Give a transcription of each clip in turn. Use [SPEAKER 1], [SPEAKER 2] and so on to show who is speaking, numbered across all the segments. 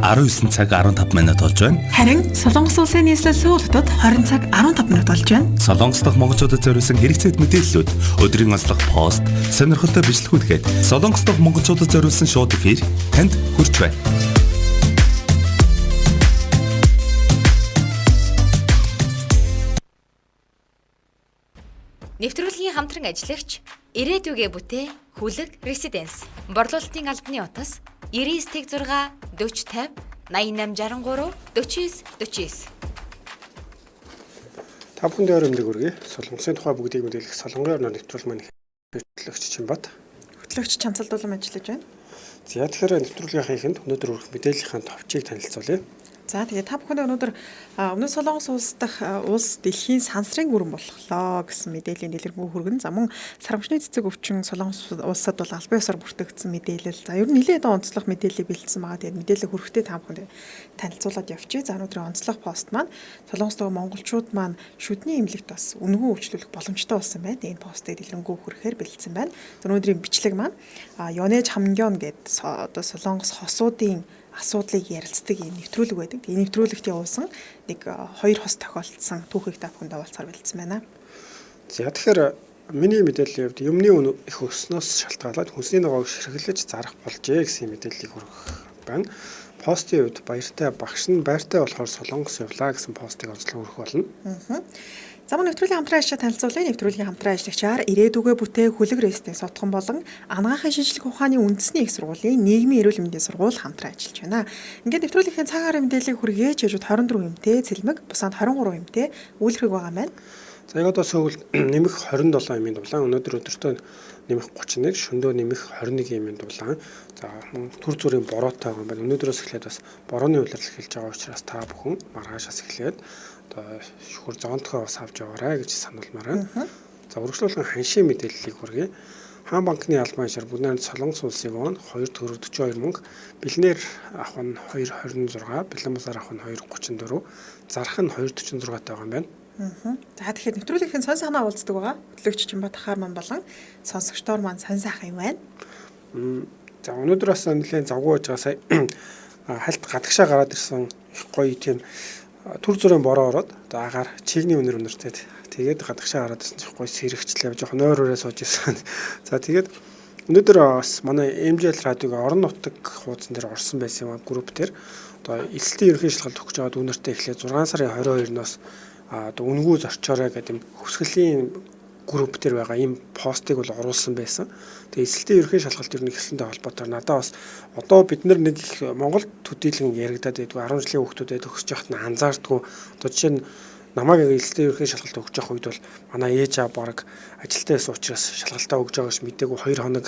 [SPEAKER 1] 19 цаг 15 минут болж байна.
[SPEAKER 2] Харин Солонгос улсын нийслэл Сөүл хотод 20 цаг 15 минут болж байна.
[SPEAKER 1] Солонгос дахь монголчуудад зориулсан хэрэгцээт мэдээллүүд, өдрийн онцлог пост, сонирхолтой бичлэгүүдгээд Солонгос дахь монголчуудад зориулсан шууд эфир танд хүрч байна.
[SPEAKER 3] Нэвтрүүлгийн хамтран ажиллагч Ирээдүгэ бүтээ Хүлэг Резиденс борлуулалтын албаны утас 99.6 40 50 88 63 49.
[SPEAKER 4] Та бүхэнд өрөмдөг үргээ Солонгосын тухай бүгдийг мэдээлэх Солонгын орны нэвтрүүл маань хөтлөгч Чимбат.
[SPEAKER 2] Хөтлөгч Чанцалдуулан ажиллаж байна.
[SPEAKER 4] За тэгэхээр нэвтрүүлгийнхаа эхэнд өнөөдөр өрх мэдээллийнхаа товчийг танилцуулъя.
[SPEAKER 2] За тэгээд та бүхэнд өнөөдөр өмнөд Солонгос улс дахь улс дэлхийн сансрын гүрэн боллоо гэсэн мэдээллийн дэлгэрэнгүй хүргэн. За мөн сарамчны цэцэг өвчин Солонгос улсад бол албан ёсоор бүртгэгдсэн мэдээлэл. За ер нь нэлээд онцлог мэдээлэл бэлдсэн байгаа. Тэгээд мэдээлэл хүрэхдээ та бүхэнд танилцуулаад явчих. За өнөөдрийн онцлог пост маань Солонгос дахь монголчууд маань шүдний эмнэлэгт бас үнэгүй үйлчлүүлэх боломжтой болсон байна. Энэ постыг дэлгэрэнгүй хүрэхээр бэлдсэн байна. Өнөөдрийн бичлэг маань Ёнэж Хамгён гэдэг одоо Солонгос хосуудын асуудлыг ярилцдаг юм нэвтрүүлэг байдаг. Энэ нэвтрүүлэгт явуулсан нэг 2 хос тохиолдсон түүхийг та бүхэнд хаваалцаар бэлдсэн байна.
[SPEAKER 4] За тэгэхээр миний мэдээллийн хувьд юмны үн их өснөөс шалтгаалаад хүнсний ногоог ширхэлж зарах болжээ гэсэн мэдээллийг хүргэх байна. Постын хувьд баяртай багш нь байртай болохоор Солонгос явлаа гэсэн постыг онцлог хүргэх болно.
[SPEAKER 2] За мөн нэвтрүүлгийн хамтран ажиллагчаа танилцуулъя. Нэвтрүүлгийн хамтран ажиллагчаар Ирээдүгэ бүтээ Хүлэг Резиденс сотхон болон анагаахын шинжлэх ухааны үндэсний их сургуулийн нийгмийн эрүүл мэндийн сургууль хамтран ажиллаж байна. Ингээд нэвтрүүлгийн цагаар мэдээллийг хүргэж хажууд 24 эмтэй цэлмэг, бусаад 23 эмтэй үйлрэг байгаа маань.
[SPEAKER 4] За яг одоо Сөүл нэмэх 27 эмийн дулаан, өнөөдөр өдөртөө нэмэх 31, шөнөдөө нэмэх 21 эмийн дулаан. За түр зүрийн бороотой байгаа юм байна. Өнөөдрөөс эхлээд бас борооны улирал эхэлж байгаа учраас та бүхэн маргаашаас эхлээд одоо шүхэр зоонтгоо бас авч яваарай гэж сануулмаар байна. За үргэлжлүүлэн ханшийн мэдээллийг хүргэе. Хаан банкны албан ёсоор бүгд Солонгос улсын вон 2.42 мөнгө, бэлнээр авах нь 2.26, бэлэн бусаар авах нь 2.34, зарах нь 2.46 байгаа юм байна.
[SPEAKER 2] За тэгэхээр нэвтрүүлгийн сонь санаа уулздаг байгаа. Хөтлөгч Чимбат хаар маань болон сонсогчдоор маань сонь сайхан юм байна.
[SPEAKER 4] За өнөөдөр бас нэлээд завгүй байж байгаа сая хальт гадагшаа гараад ирсэн их гоё тийм түр зүрийн бороо ороод одоо агаар чигний өнөртэй тэгээд гадагшаа гараад ирсэн их гоё сэрэгчлээ жоохон нойророо сууж ирсэн. За тэгээд өнөөдөр бас манай MJL радиог орон нутаг хуудсан дээр орсон байсан юм групп дээр одоо эсэлтийн ерөнхий шалгалт өгч байгаа дүүнэртэй эхлээд 6 сарын 22-ноос одоо үнгүй зорчоорой гэдэг юм хөвсгөлийн групп дээр байгаа ийм постыг бол оруулсан байсан. Тэгээ эсэлтийн ерөнхий шалгалт ер нь ихсэнтэй холбоотой надад бас одоо бид нар нэг их Монгол төдийлөн яригадаад байдгүй 10 жилийн хүүхдүүдэд төгсөж яхад нь анзаардгүй. Одоо жишээ нь намайг эсэлтийн ерөнхий шалгалт өгч явах үед бол манай ээж аа баг ажилтаа байсан учраас шалгалтаа өгж байгаа ш мэдээгүй 2 хоног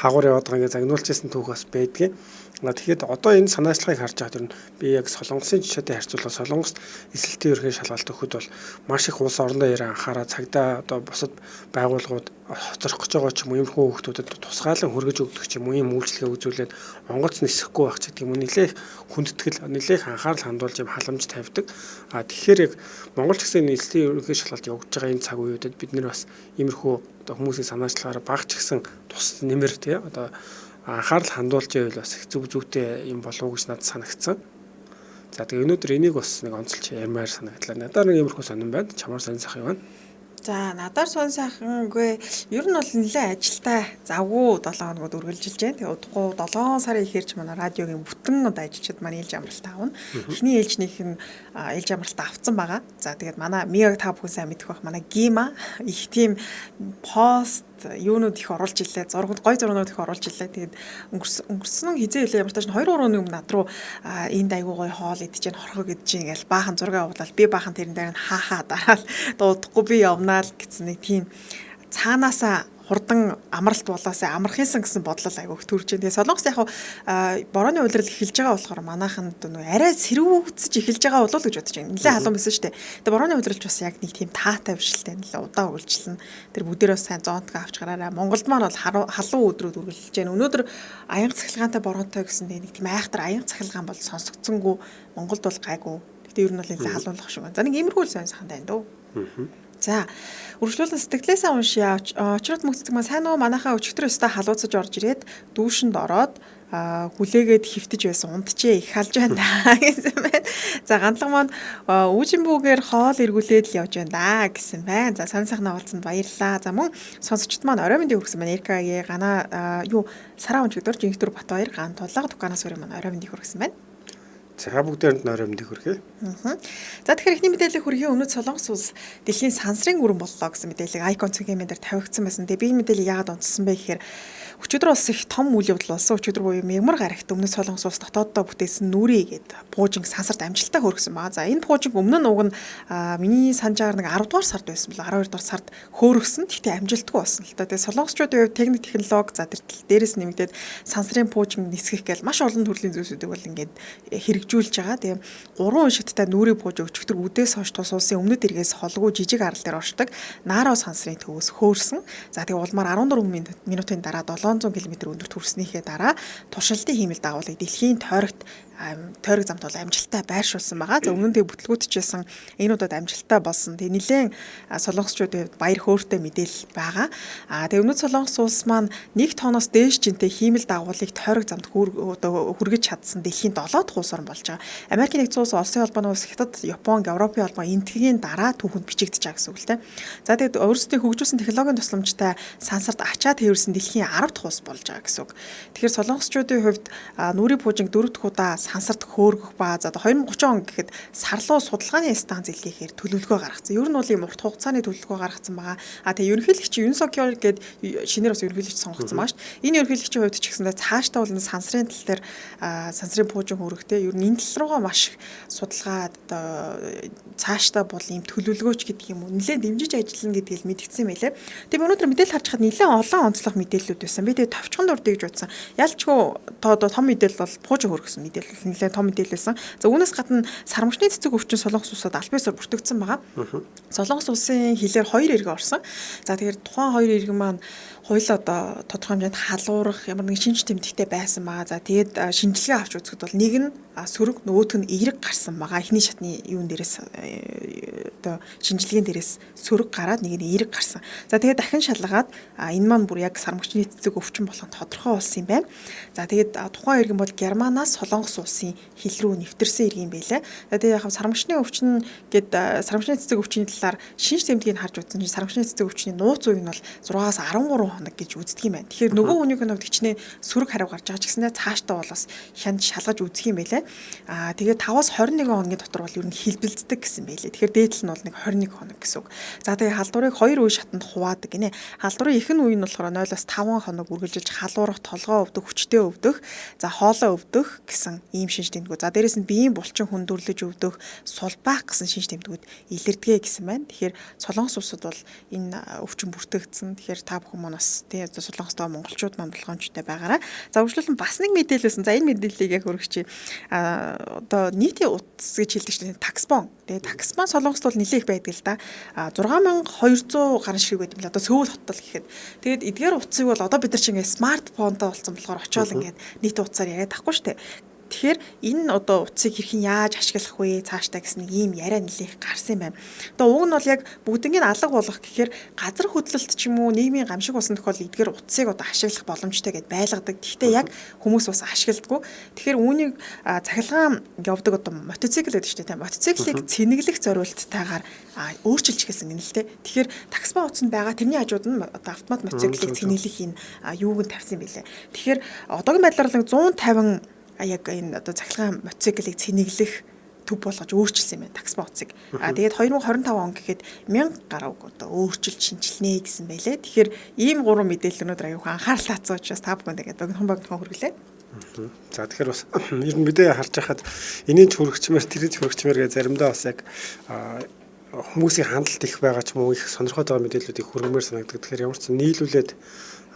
[SPEAKER 4] хагуур яваад байгаа ингээ загнуулчихсан түүх бас байдгийн. Тэгэхээр одоо энэ санаачлагыг харж байгаа юм би яг Солонгосын жишээтэй харьцуулаад Солонгост эсэлтийн ерөнхий шалгалт өгөхөд бол маш их улс орондоо яриа анхаараа цагдаа одоо бусад байгууллагууд хоцорох гэж байгаа ч юм уу иймэрхүү хүмүүстэд тусгаалan хүргэж өгдөг ч юм уу ийм үйлчлэгээ үзүүлээд онгоц нисэхгүй байх ч гэдэг юм уу нэлээх хүндэтгэл нэлээх анхаарал хандуулж юм халамж тавьдаг. Тэгэхээр яг Монгол гэсэн эсэлтийн ерөнхий шалгалт явуулж байгаа энэ цаг үеүүдэд бид нэр бас иймэрхүү одоо хүмүүсийн санаачлагаараа багч гисэн тус нэмэр тий одоо анхаарал хандуулж байвал бас зүг зүгтэй юм болов уу гэж надад санагдсан. За тэгээ өнөөдөр энийг бас нэг онцолж ярмаар санагдлаа. Надад нэг иймэрхүү сонирн байна. Чамаар сонь сайхан байна.
[SPEAKER 2] За надаар сонь сайхангүй ер нь бол нэлээд ажилтай завгүй 7 хоногод үргэлжилж байна. Тэгээ удахгүй 7 сарын ихэрч манай радиогийн бүтэн одоо ажилчид маань ээлж амралт аавна. Эхний ээлжнийх нь ээлж амралт авцсан байгаа. За тэгээд манай Мияг та бүхэн сайн мэдэх бах манай Гима их тийм пост юунууд их оруулж ирлээ. Зургууд гой зургууд их оруулж ирлээ. Тэгээд өнгөрсөн хизээ хэлээ ямар ч тааш 2 3 өдрийн өмнө над руу энд айгуу гой хоол идэж гэн хорхоо гэдэж гин гээл баахан зураг авуулаад би баахан тэрэн дээр нь хаахаа дараал дуудахгүй би явнаа л гэсэн нэг тийм цаанаасаа хурдан амралт болоосаа амархийнсан гэсэн бодлол айгуух төрж байна. Тэгээ Солонгос яг борооны улирал эхэлж байгаа болохоор манайханд нөө арай сэрүүгцэж эхэлж байгаа болов гэж бодож байна. Нилээ халуун байсан шүү дээ. Тэгээ борооны улиралч бас яг нэг тийм таатай бишэлтэй нилээ удаа үргэлжилсэн. Тэр бүдээрээс сайн зоонтгоо авч гараараа. Монголд маань бол халуун өдрүүд үргэлжилж байна. Өнөөдөр аянга цахилгаантай бороотой гэсэн нэг тийм айхтар аянга цахилгаан бол сонсогдсонгүй. Монголд бол гайгүй. Гэтэ ер нь бол нилээ халуулах шиг байна. За нэг иймэрхүү л сонь сайхан байна дөө. За үргэлжлүүлэн сэтгэлээсээ уншия. Очроод мөгцдөг маань сайн уу манайхаа өчигдөр өстө халууцаж орж ирээд дүүшинд ороод хүлээгээд хөвтөж байсан унтжээ их халж байна да гэсэн байна. За гандлага маань үүжинбүүгээр хоол эргүүлээд л явж байна да гэсэн байна. За сонь сайхнаа уулзсанд баярлалаа. За мөн сонсогчд маань орой мэндийг хүргэсэн байна. Эркагийн гана сараа унч өдөр Жинхтүр Батбаяр ган тулга дуканаас өрөө маань орой мэндийг хүргэсэн байна.
[SPEAKER 4] За бүгдээрэнд орой мэндийг хүргэе.
[SPEAKER 2] За тэгэхээр эхний мэдээлэл хүргэе. Өнөөдөр Солонгос улс дэлхийн сансрын гүрэн боллоо гэсэн мэдээллийг Icon цэгийн дээр тавигдсан байсан. Тэгээ би мэдээлэл яагаад онцсон бэ гэхээр өчигдөр бас их том үйл явдал болсон. Өчигдөр буюу мягмар гарагт өмнөд Солонгос улс дотооддоо бүтээсэн нүрий гээд пуужинг сансарт амжилттай хөргсөн баа. За энэ пуужинг өмнө нь уг нь миний санджаар нэг 10 дугаар сард байсан бол 12 дугаар сард хөөргсөн. Гэхдээ амжилтгүй болсон л та. Тэгээ солонгосчуудын хувьд техник технологи за дээрээс нэмэгдээд сансрын пуужинг нисгэх гээл маш олон төрлийн зүйлсүүдийг бол ингээд хэрэгжүүлж байгаа. Тэгээ 3 уншигттай нүрий пуужинг өчигдөр үдээс хойш тус улсын өмнөд эргээс холгүй жижиг арал дээр оршдог Наро сансрын төвөөс хөөрсөн. За тэгээ улмаар 14 минутын дараа 700 км өндөрт хүрснийхээ дараа туршилтын хиймэл дагуулыг дэлхийн тойрог замт бол амжилттай байршуулсан байгаа. За өмнө нь тэг бүтлгүүтжсэн энэ удаад амжилттай болсон. Тэг нэлээд солонгосчуудын баяр хөөртэй мэдээлэл байгаа. Тэг өмнөд Солонгос улс маань 1 тонноос дээш жинтэй хиймэл дагуулыг тойрог замт хүргэж чадсан дэлхийн 7 дахь улс орн болж байгаа. Америкийн нэгдсэн улс, Улсын холбооны улс, Хятад, Япон, Европын холбоо энтгэхийн дараа түүхэнд бичигдэж байгаа гэсэн үг л дээ. За тэг өөрсдийн хөгжүүлсэн технологийн тусламжтай сансарт ачаа тээвэрсэн дэлхийн 10 дахь улс болж байгаа гэсэн үг. Тэгэхээр солонгосчуудын хувьд нүрий пуужинг 4 дахь удаа сансарт хөөргөх ба за 2030 он гэхэд сарлуу судалгааны станц илгээхээр төлөвлөгөө гаргацсан. Ер нь бол ийм урт хугацааны төлөвлөгөө гаргацсан байгаа. Тэгээ ерөнхийлөгч Юн Сокёл гээд шинээр бас ерөнхийлөгч сонгогдсон байгаа шүү дээ. Энэ ерөнхийлөгчийн хувьд ч гэсэндээ цаашдаа бол сансрын тал дээр сансрын пуужинг хөргөхтэй ер нь энэ тал руугаа маш судалгаа цаашдаа бол ийм төлөвлөгөөч гэдэг юм уу нэлээд дэмжиж ажиллана гэдгийг мэдгдсэн байлээ. Тэгээ өнөөдөр мэдээлэл харж хаад нэлээд олон онцлог мэдээллүүд байсан. Би тэгээ товчхон дурдж үзсэн. Ялчгүй том мэдээлэл бол пуужинг хөргсөн мэдээлэл нэлээд том мэдээлэл байсан. За үүнээс гадна сармагчны цэцэг өвчин Солонгос улсад аль биесээр бүртгэгдсэн байгаа. Солонгос улсын хилээр 2 иргэн орсон. За тэгэхээр тухайн 2 иргэн маань хоёул одоо тодорхой хэмжээнд халуурах ямар нэгэн шинж тэмдэгтэй байсан байгаа. За тэгээд шинжилгээ авч үзэхэд бол нэг нь сөрөг нөгөөх нь эерэг гарсан байгаа. Эхний шатны юун дээрээс одоо шинжилгээнд дээрээс сөрөг гараад нэг нь эерэг гарсан. За тэгээд дахин шалгаад энэ маань бүр яг сармагчны цэцэг өвчин болгон тодорхой болсон юм байна. За тэгээд тухайн иргэн бол Германаас Солонгос улсын хил рүү нэвтэрсэн иргэн байлаа. За тэгээд яг сармагчны өвчин гээд сармагчны цэцэг өвчний талаар шинж тэмдгийг харж үзсэн чинь сармагчны цэцэг өвчний нууц үе нь бол 6-аас 13 хоног гэж үздэг юм байна. Тэгэхээр нөгөө хүнийх нь хичнээн сөрөг хариу гарч байгаа ч гэсэндээ цаашдаа бол бас хянд шалгаж үздэг юм байлаа. Тэгээд 5-аас 21 хоногийн дотор бол ер нь хилбэлддэг гэсэн байлээ. Тэгэхээр дээдл нь бол нэг 21 хоног гэсэн үг. За тэгээд халдварыг 2 үе шатанд хуваадаг гинэ. Халдварын ихэнх үе нь болохоор 0-аас 5 хоног үргэлжилж халуурах, толгоо өвдөх, хүчтэй өвдөх, за хоолой өвдөх гэсэн ийм шинж тэмдгүүд. За дээрэс нь биеийн булчин хүндрэлж өвдөх, сулбаах гэсэн шинж тэмдгүүд илэрдэгэ гэсэн байна. Тэгэхээр Солонгос улсад бол энэ өвчин бүртгэгдсэн. Тэгэхээр та бүхэн маань бас тий Солонгостой монголчууд маань болгоомжтой байгаараа. За үргэлжлүүлэн бас нэг мэдээлэлсэн. За энэ мэдээллийг яг хөргөч. Одоо нийтийн утас гэж хэлдэг чинь таксбон. Тэгээ таксбон Солонгост бол нэлээх байдаг л да. 6200 гаруй ширхэг байт юм л. Одоо Сөүл хотод л гэхэд. Тэгээд эдгээр утсыг бол одоо бид нар чинь ингээд смартфонтой болсон болохоор очиод ингээд нийт утсаар яриад тахгүй шүү дээ. Тэгэхээр энэ одоо утсыг хэрхэн яаж ашиглах вэ цаашдаа гэсэн нэг ийм яриа нэлээх гарсан юм байна. Одоо уг нь бол яг бүгднийг алга болгох гэхээр газар хөдлөлт ч юм уу нийгмийн гамшиг болсон тохиолдолд эдгээр утсыг одоо ашиглах боломжтой гэдээ байлгадаг. Гэхдээ яг хүмүүс бас ашигладаггүй. Тэгэхээр үүнийг цахилгаан явдаг одоо мотоцикл гэдэг чинь тийм мотоциклыг цэнэглэх зориулттайгаар өөрчилж эхэлсэн юм л дээ. Тэгэхээр таксбон утас нь байгаа тэрний хажууд нь одоо автомат мотоциклыг цэнэглэх энэ юуг нь тавьсан юм билээ. Тэгэхээр одоогийн байдлаар л 150 яг энэ одоо цахилгаан мотоциклыг цэнэглэх төв болгож өөрчилсөн юм байна таксбон утсыг. Тэгээд 2025 он гэхэд 1000 гаруй одоо өөрчилж шинжилнэ гэсэн байлээ. Тэгэхээр ийм 3 мэдээлэл өнөөдөр аюухан анхаарал татсан учраас та бүхэнд ингээд богинохон хүргэлээ.
[SPEAKER 4] За тэгэхээр бас ер нь мэдээ харж байхад энэний ч хөргөчмөр тэрний ч хөргөчмөр гэж заримдаа бас яг хүмүүсийн хандлт их байгаа ч юм уу их сонирхоод байгаа мэдээллүүдийг хүргэмээр санагддаг. Тэгэхээр ямар ч нийлүүлээд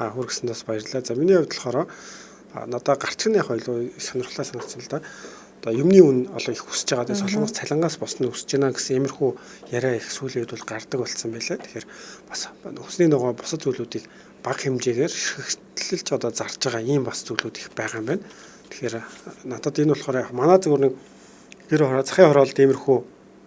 [SPEAKER 4] хүргэсэндээ бас баярлалаа. За миний хувьд болохоор надад гарчны яг илүү сонирхолтой санагдсан л да. Одоо юмны үн олон их өсөж байгаа. Тэгээ солонгос цалингаас босно өсөж байна гэсэн иймэрхүү яриа их сүүлийн үед бол гардаг болсон байлаа. Тэгэхээр бас өсний нөгөө бусад зүйлүүдийг бага хэмжээгээр шигтлэлж одоо зарж байгаа ийм бас зүйлүүд их байгаа юм байна. Тэгэхээр надад энэ болохоор манай зөвхөн нэг гэр захын хороолт иймэрхүү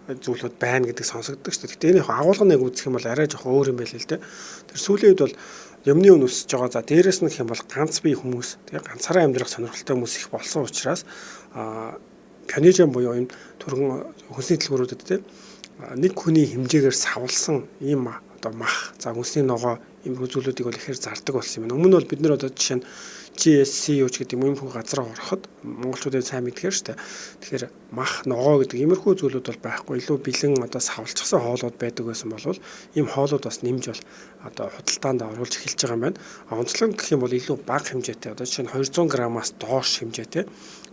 [SPEAKER 4] зүйлүүд байна гэдэг сонсогддог шүү дээ. Гэтэ энэ агуулгыг үзэх юм бол арай жоохон өөр юм байл л дээ. Тэр сүүлийн үед бол юмны үн өсөж байгаа. За дээрэс нь гэх юм бол ганц бие хүмүүс тэгээ ганцаараа амьдрах сонирхолтой хүмүүс их болсон учраас пионижен буюу энэ түргэн хүнсний дэлгүүрүүдэд те нэг хүний хэмжээгээр савлсан ийм одоо мах за хүнсний ногоо ийм зүйлүүдийг бол ихээр зардаг болсон юм. Өмнө нь бол бид нэр одоо жишээ нь GSCU гэдэг юм иймэрхүү газар ороход монголчуудын сайн мэдгээр штэ. Тэгэхээр мах ногоо гэдэг иймэрхүү зүйлүүд бол байхгүй. Илүү бэлэн одоо савлчихсан хоолууд байдаг байсан болвол ийм хоолууд бас нэмж бол одоо худалдаанд оруулж эхэлж байгаа юм байна. Онцлог гэх юм бол илүү бага хэмжээтэй одоо жишээ нь 200 граммаас доош хэмжээтэй.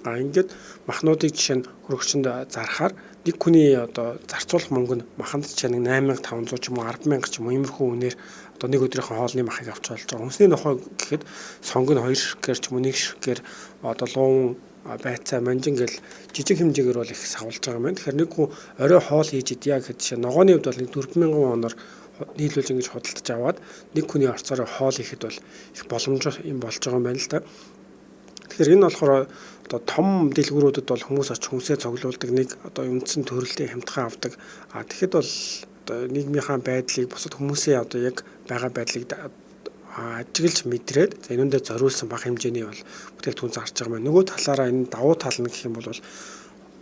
[SPEAKER 4] Ингээд махнуудыг жишээ нь хөрөгчөнд зархаар нэг хүний одоо зарцуулах мөнгө нь маханд жишээ нь 8500 ч юм уу 10000 ч юм уу иймэрхүү үнээр одоо нэг өдрийнхөө хоолны махыг авч болж байгаа. Хүнсний нохой гэхэд сонг нь 2 ширхгээр ч юм уу 1 ширхгээр одоо луун байцаа манжин гэл жижиг хэмжээгээр бол их савлж байгаа юм байна. Тэгэхээр нэг хүн орой хоол хийж идья гэхэд жишээ ногооны хувьд бол 4000 оноор нийлүүлж ингэж худалдаж аваад нэг хүний орцоор хоол ихэд бол их боломжтой юм болж байгаа юм байна л да. Тэгэхээр энэ болохоор одоо том дэлгүүрүүдэд бол хүмүүс очиж хүнсээ цуглуулдаг нэг одоо үндсэн төрөлтийн хямдхан авдаг. Тэгэхэд бол одоо нийгмийнхаа байдлыг бусад хүмүүсийн одоо яг байгаа байдлыг ажиглаж мэдрээд за энүүндээ зориулсан бага хэмжээний бол бүтээгдэхүүн зарж байгаа маань. Нөгөө талаараа энэ давуу тал нь гэх юм бол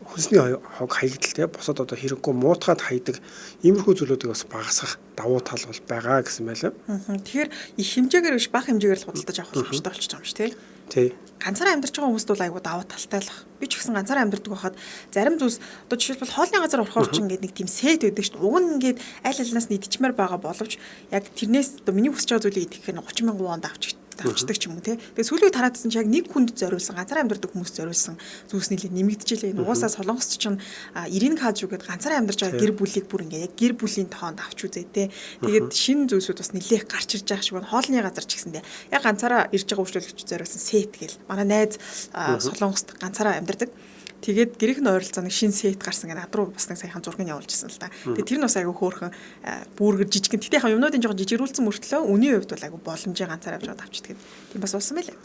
[SPEAKER 4] хүнсний хог хаягдaltaй бусад одоо хэрэггүй муутгаад хайдаг иймэрхүү зүйлүүдийг бас багасгах давуу тал бол байгаа гэсэн байлаа.
[SPEAKER 2] Тэгэхээр их хэмжээгээр биш бага хэмжээгээр л худалдаж авах хэрэгтэй болчихж байгаа юм шүү тий.
[SPEAKER 4] Тий.
[SPEAKER 2] Ганцаараа амьдарч байгаа хүмүүст бол айгүй давуу талтай л баг. Би ч гэсэн ганцаараа амьдардаг байхад зарим зүйлс одоо жишээлбэл хоолны газар орохоор ч ингээд нэг тийм сет байдаг шүү дээ. Уг нь ингээд аль алнаас нь идчихмээр байгаа боловч яг тэрнээс одоо миний хүсэж байгаа зүйлийг идэх хэрэг 30,000 вонд авчдаг ч юм уу тий. Тэгээ сүүлийн тараадсан чи яг нэг хүнд зориулсан ганцаараа амьдардаг хүмүүст зориулсан зүйлс нэлээд нэмэгдэжээ. Угаасаа солонгосч чинь 90 каж гэдэг ганцаараа амьдарч байгаа гэр бүлийг бүр ингээд яг гэр бүлийн тоонд авч үзээ тий. Тэгээд шинэ зүйлсүүд бас нэлээд гарч ирж байгаа шиг байна. Хоолны газар ч гэсэндээ яг ганцаараа ирж байгаа үйлчлэгч зориулсан сет гэл. Манай найз солонгост ганцаараа амьдардаг. Тэгээд гэрийнх нь ойролцоо нэг шин сет гарсан гэнэ над руу бас нэг саяхан зургийг явуулчихсан л та. Тэгээд тэр нь бас айгүй хөөрхөн бүргэр жижигэн. Тэгтээ яг юмнуудын жоохон жижигрүүлсэн мөртлөө үнийн хувьд бол айгүй боломжтой ганцаар авч аваад авчдаг. Тийм бас болсон байлээ.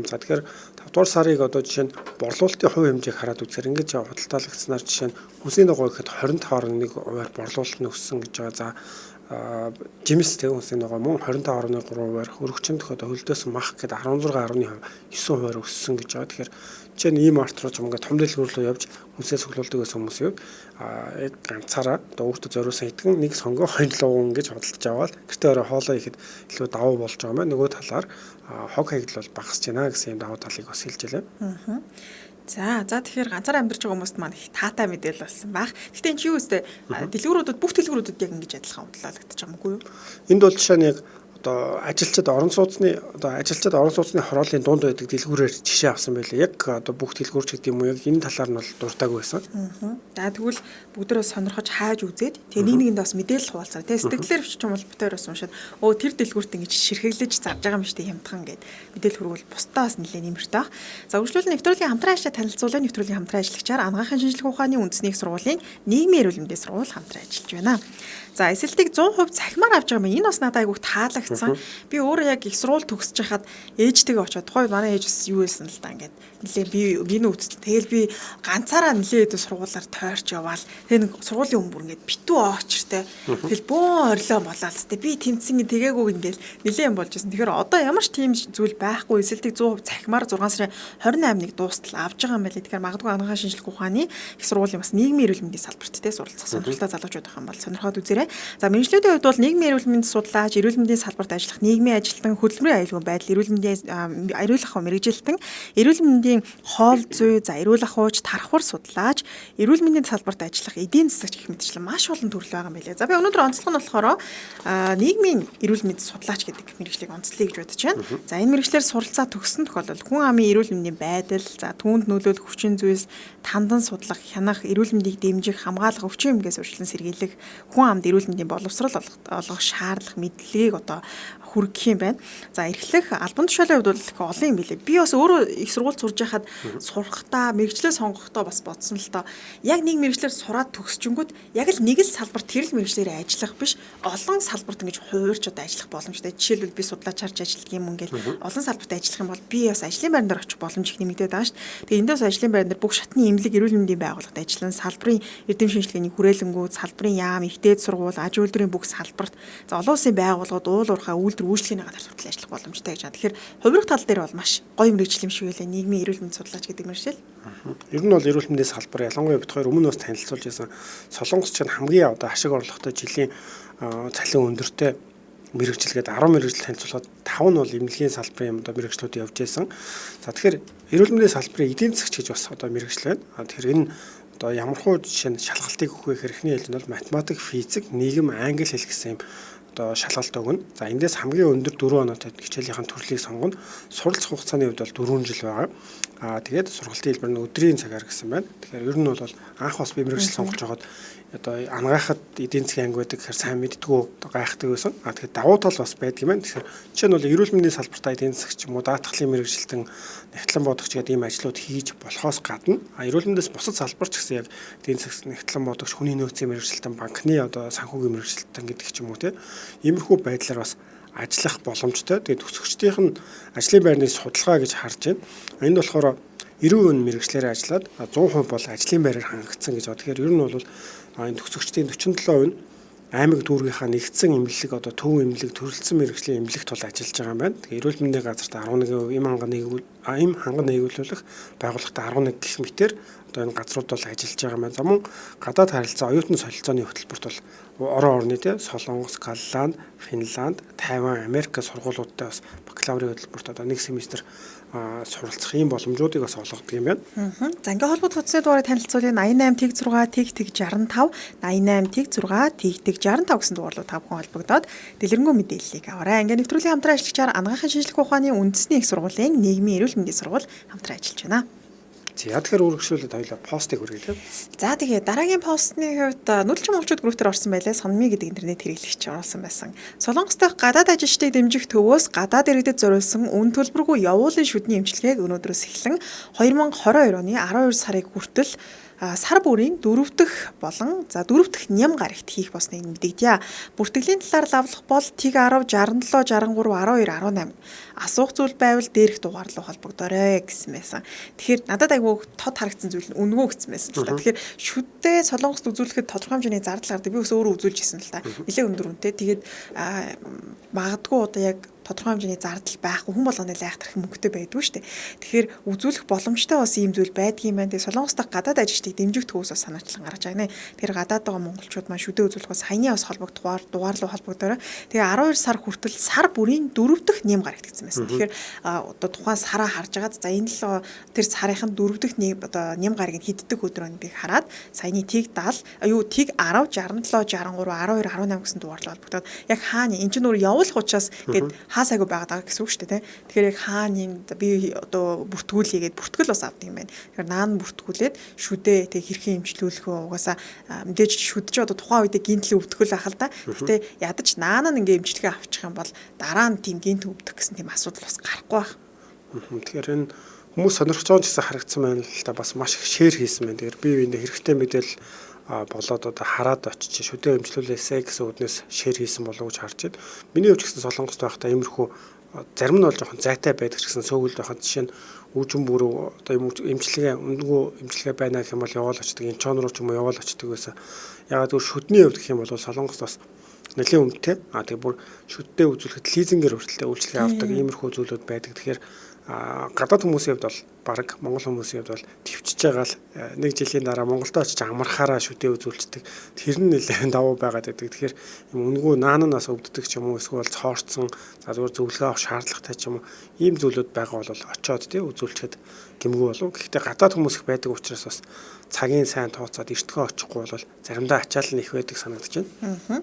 [SPEAKER 4] За тэгэхээр 5 дугаар сарыг одоо жишээ нь борлуулалтын хувь хэмжээг хараад үзэхээр ингэж худалдаалагдсанаар жишээ нь хүнсний ногоо гэхэд 25.1%-аар борлуулалт нь өссөн гэж байгаа. За жимс тэг хүнсний ногоо мөн 25.3%-аар хөрөгчөнд одоо хөлдөөс мах гэдэг 16.9%-аар өссөн гэж байгаа. Тэгэхээр жишээ нь ийм арт руу ч юм ингээд том дэлгүүр рүү явж хүнсээ цуглуулдаг гэсэн хүмүүс юу яг ганцаараа одоо өөртөө зориулсан итгэн нэг сонгоо хоёулаа ингэж худалдаж аваад гэртээ орой хоолоо ихэд илүү давуу болж байгаа юм. Нөгөө талаар хог хаягдал бол багасж байна гэсэн юм давуу талыг бас хэлж илээ.
[SPEAKER 2] За тэгэхээр ганцаараа амьдарч байгаа хүмүүст маань их таатай мэдээлэл болсон баг. Гэтэ энэ чи юу өстэй дэлгүүрүүдэд бүх дэлгүүрүүдэд яг ингэж адилхан худалдаалагдаж байгаа юм уу?
[SPEAKER 4] Энд бол жишээ нь яг одоо ажилчид орон сууцны хорооллын дунд байдаг дэлгүүрээр жишээ авсан байлээ. Яг одоо бүх дэлгүүрч гэдэг юм уу яг энэ талаар нь бол дуртаагүй байсан.
[SPEAKER 2] За тэгвэл бүгдөө сонирхож хайж үзээд тэгээ нэг нэгэнд бас мэдээлэл хуваалцаа. Тэгээ сэтгэлээр бичиж юм бол битээр бас уншаад тэр дэлгүүрт ингэж ширхэглэж зарж байгаа юм шүү дээ хямдхан гэд мэдээлэл хүргэл бусдаас нэлээд нэмэртэй баг. За үргэлжлүүлэн нэвтрүүлгийн хамтран ажиллагаа танилцуулан нэвтрүүлгийн хамтран ажиллагчаар Ангаахын шинжилгээ ухааны үндэсний их сургуулийн нийгмийн эрүүл мэндийн сургууль хамтран ажиллаж байна. За эсэлтийг 100% цахимаар авч байгаа юм. Энэ бас надад айгүйх таалагдсан. Би өөрөө яг их сургууль төгсөж хахад ээжтэйгээ очиод тухай манай ээж бас юу хэлсэн л да ингээд нэлээ би нүүт тэгэл би ганцаараа нэлээд сургуулаар тойрч яваал тэгээ нэг сургуулийн өмнө бүр ингээд битүү оочртэй тэгэл бөөн орлоо болоод тэ би тэмцэн тэгээгүй ингээд нэлээд юм болж байсан. Тэгэхээр одоо ямар ч тийм зүйл байхгүй эсэлтийг 100% цахимаар 6 сарын 28-ыг дуустал авж байгаа юм байна. Тэгэхээр магадгүй Ангаахын шинжилгээ ухааны их сургуулийн бас нийгмийн эрүүл мэндийн салбарт тэ суралцах сонирхолтой залуучууд байх юм бол сонирхоод үзээрэй. За мэргэжлүүдийн хувьд бол нийгмийн эрүүл мэндийн судлаач, эрүүл мэндийн салбарт ажиллах нийгмийн ажилтан, хөдөлмөрийн аюулгүй байдал, эрүүл мэндийн аюул ахуй мэргэжилтэн, эрүүл мэндийн хоол зүй, за эрүүл ахуйч, тархвар судлаач, эрүүл мэндийн салбарт ажиллах эдийн засагч гэх мэтчлэн маш олон төрөл байгаа юм билээ. За би өнөөдөр онцлог нь болохоор нийгмийн эрүүл мэндийн судлаач гэдэг мэргэжлийг онцлоё гэж бодож байна. За энэ мэргэжлэр суралцаа төгссөн тохиолдолд хүн амын эрүүл мэндийн байдал, за түүнд нөлөөлөх хүчин зүйлс, тандан судлах, хянах, эрүүл мэндийг дэмжих, хамгаалах, өвчин эмгээс урьдчилан сэргийлэх, хүн амд эрүүл мэндийн боловсрол олгох шаардлага мэдлэгийг одоо хүргэх юм байна. За эрхлэх албан тушаалын хувьд бол их олон юм билээ. Би бас өөрөө их сургууль сурж байхад сурахтаа, мэргэжлээ сонгохдоо бас бодсон л доо. Яг нэг мэргэжлэр сураад төгсчөнгүүд яг л нэг л салбарт тэр л мэргэжлэрээ ажиллах биш, олон салбарт ингэж хуурч одоо ажиллах боломжтой. Жишээлбэл би судлаачаарч ажилладаг юм ингээл олон салбарт ажиллах юм бол би бас ажлын байран дээр очих боломж их нэмэгдээд байгаа шүү дээ. Тэгээ эндээс ажлын байран дээр бүх шатны эмнэлэг эрүүл мэндийн байгууллагад ажиллан салбарын эрдэм шинжилгээний хүрээлэнгүүд, салбарын яам, ихтэйд сургууль, аж үйлдвэрийн бүх салбарт за олон улсын байгууллагууд уул уурхай үйлдвэр үйлчлэгийн газар хүртэл ажиллах боломжтой гэж байна. Тэгэхээр хувирах тал дээр бол маш гоё мэргэжил юм шиг байлаа. Нийгмийн эрүүл мэндийн судлаач гэдэг мэргэжил.
[SPEAKER 4] Ер нь бол эрүүл мэндийн салбар ялангуяа бид хоёр өмнө бас танилцуулж байсан Солонгос ч хамгийн одоо ашиг орлоготой жилийн цалин өндөртэй мэргэжилгээд 10 мэргэжил танилцуулаад 5 нь бол эмнэлгийн салбарын одоо мэргэжлүүд явж байсан. За тэгэхээр эрүүл мэндийн салбарын эдийн засгч гэж бас одоо мэргэжил байна. Тэгэхээр энэ одоо ямархуу жишээ нь шалгалтыг өгөх вэ гэхээр эхний хэлбэл бол математик, физик, нийгэм, англи хэл гэсэн юм одоо шалгалт өгнө. За эндээс хамгийн өндөр 4 оноотой хичээлийн төрлийг сонгоно. Суралцах хугацааны хувьд бол 4 жил байгаа. Тэгээд сургалтын хэлбэр нь өдрийн цагаар гэсэн байна. Тэгэхээр ер нь бол анх бас би мэргэжил сонгож байгаад одоо ангахад эдийн засгийн анги байдаг гэхээр сайн мэддгүү гайхдаг байсан. Тэгэхээр давуу тал бас байдаг юм байна. Тэгэхээр жишээ нь бол эрүүл мэндийн салбартаа эдийн засгч юм уу даатгалын мэргэжилтэн нэгтлэн бодогч гэдэг ийм ажлууд хийж болохоос гадна эрүүл мэндээс бусад салбарч гэсэн яг эдийн засгч нэгтлэн бодогч хүний нөөцийн мэргэжилтэн банкны одоо санхүүгийн мэргэжилтэн гэдэг ч юм уу те. Иймэрхүү байдлаар бас ажиллах боломжтой. Тэгээд төгсөгчдийнх нь ажлын байрны судалгаа гэж харж байна. Энд болохоор 90% мэргэжлээрээ ажиллаад 100% бол ажлын байраар хангагдсан гэж байна. Тэгэхээр ер нь бол энэ төгсөгчдийн 47% нь аймаг дүүргийнхаа нэгдсэн эмнэлэг одоо төв эмнэлэг төрөлцсөн мэргэжлийн эмнэлэгт бол ажиллаж байгаа юм байна. Тэгээ эрүүл мэндийн газарт 11%, эм ханган нийгүүлүүлэх байгууллагата 11 гэх мэтээр одоо энэ газрууд бол ажиллаж байгаа юм байна. За мөн гадаад харилцаа оюутан солилцооны хөтөлбөрт бол орон орны те Солонгос, Голланд, Финланд, Тайван, Америк сургуулиудтай бас бакалаврын хөтөлбөрт одоо нэг семестр суралцах ийм боломжуудыг бас олгодог юм байна.
[SPEAKER 2] За ингээ холбогдох утасны дугаарыг танилцуулъя. 88 Тэг 6 Тэг 6 Тэг 65 гэсэн дугаарлуу та бүхэн холбогдоод дэлгэрэнгүй мэдээллийг аваарай. Ингээ нэвтрүүлгийн хамтран ажиллагчаар анагаахын шинжлэх ухааны үндэсний их сургуулийн нийгмийн эрүүл мэндийн сургууль хамтран ажиллаж байна.
[SPEAKER 4] За тэгэхээр үргэлжлүүлээд хоёлаа постыг хүргэлээ.
[SPEAKER 2] За тэгээ дараагийн постны хувьд нүүдэлчин монголчууд группээр орсон байлаа. Сонми гэдэг интернет хэрэглэгч оруулсан байсан. Солонгостой гадаад ажилчдыг дэмжих төвөөс гадаад иргэдэд зориулсан үн төлбөргүй явуулын шүдний эмчилгээг өнөөдрөөс эхлэн 2022 оны 12 сарын хүртэл сар бүрийн 4 дахь болон 4 дахь ням гарагт хийх болсныг мэдэгдэе. Бүртгэлийн талаар лавлах бол Тэг 10 67 63 12 18 асуух зүйл байвал дээрх дугаар руу холбогдоорой гэсэн байсан. Тэгэхээр надад айгүй тод харагдсан зүйл нь үнгөө гэсэн байсан л та. Тэгэхээр шүдтэй Солонгост үзүүлэхэд тодорхой хэмжээний зардал гардаг. Би өөсөө өөрөө үзүүлж ирсэн л та. Нилээ өндөр үнэтэй. Тэгээд магадгүй одоо яг тодорхой хэмжээний зардал байхгүй хүн болгоны айхтрах мөнгөтэй байдгүй шүү дээ. Тэгэхээр үзүүлэх боломжтой бас ийм зүйл байдгийн байна. Тэгээ Солонгостой гадаад ажилчдыг дэмжих төвөөс бас санаачлан гаргаж байна. Тэгэхээр гадаад байгаа монголчууд маань шүдээ үзүүлэх бас саяны бас холбогдох дугаар руу холбогдорой. Тэгээ 12 сар хүртэл сар бүрийн 4 дахь ням гарагт гэсэн байсан. Тэгэхээр одоо тухайн сараа харж агаад за энэ л тэр сарынхын 4 дахь одоо ням гараг нь хиддэг өдөр өндгийг хараад саяны Тэг 70 Тэг 10 67 63 12 18 гэсэн дугаар руу холбогдоод яг хаана энэ ч нөр явуулах учраас гээд хаасаагүй байгаа гэсэн үг шүү дээ. Тэгэхээр яг хааны би одоо бүртгүүлээгээд бүртгэл бас авдаг юм байна. Тэгэхээр наан бүртгүүлээд шүдээ тэг хэрхэн эмчлүүлэх вэ? Угаасаа мэдээж шүд ч одоо тухайн үедээ гинтлийн өвдгөл ах л да. Гэтэ ядаж наан нь ингээ эмчилгээ авчих юм бол дараа нь тийм гинт өвдөх гэсэн тийм асуудал бас гарахгүй байх.
[SPEAKER 4] Тэгэхээр энэ хүмүүс сонирхож байгаа ч гэсэн харагдсан байна л та бас маш их шеэр хийсэн байна. Тэгэхээр бие биендээ хэрэгтэй мэдээлэл болоод одоо хараад очиж шүдээ эмчлүүлээсэй гэсэн үднээс шеэр хийсэн болов уу гэж харж байна. Миний хувьд ч гэсэн Солонгост байхдаа иймэрхүү зарим нь бол жоохон зайтай байдаг ч гэсэн сөөгөл байхад жишээ нь үжин бүр одоо эмчилгээ өндгөө эмчилгээ байна гэх юм бол яваал очдөг, энэ чон руу ч юм уу яваал очдөг байсан. Ягаад гэвэл шүдний хувьд гэх юм бол Солонгост бас нэлээд өмдтэй. Тэгээ бүр шүдтэй үзүүлэхэд лизингээр хүртэлтэй үйлчлэг авдаг иймэрхүү зүйлүүд байдаг. Тэгэхээр гадаад хүмүүсийн хувьд бол баг монгол хүмүүсийн хувьд бол төвчж байгаа л нэг жилийн дараа Монголд очиж амархаараа шүдээ үзүүлцдэг. Тэр нь нэлээд давуу байгаад байдаг. Тэгэхээр юм үнгүү наанаас өвддөг ч юм уу эсвэл цоорцсон зүгээр зөвлөгөө авах шаардлагатай ч юм уу ийм зүйлүүд байгаа бол очиод тий үзүүлчихэд гэмгүй болов. Гэхдээ гадаад хүмүүс их байдаг учраас бас цагийн сайн тооцоод эртгөө очихгүй бол заримдаа ачаал нь их байдаг санагдаж байна.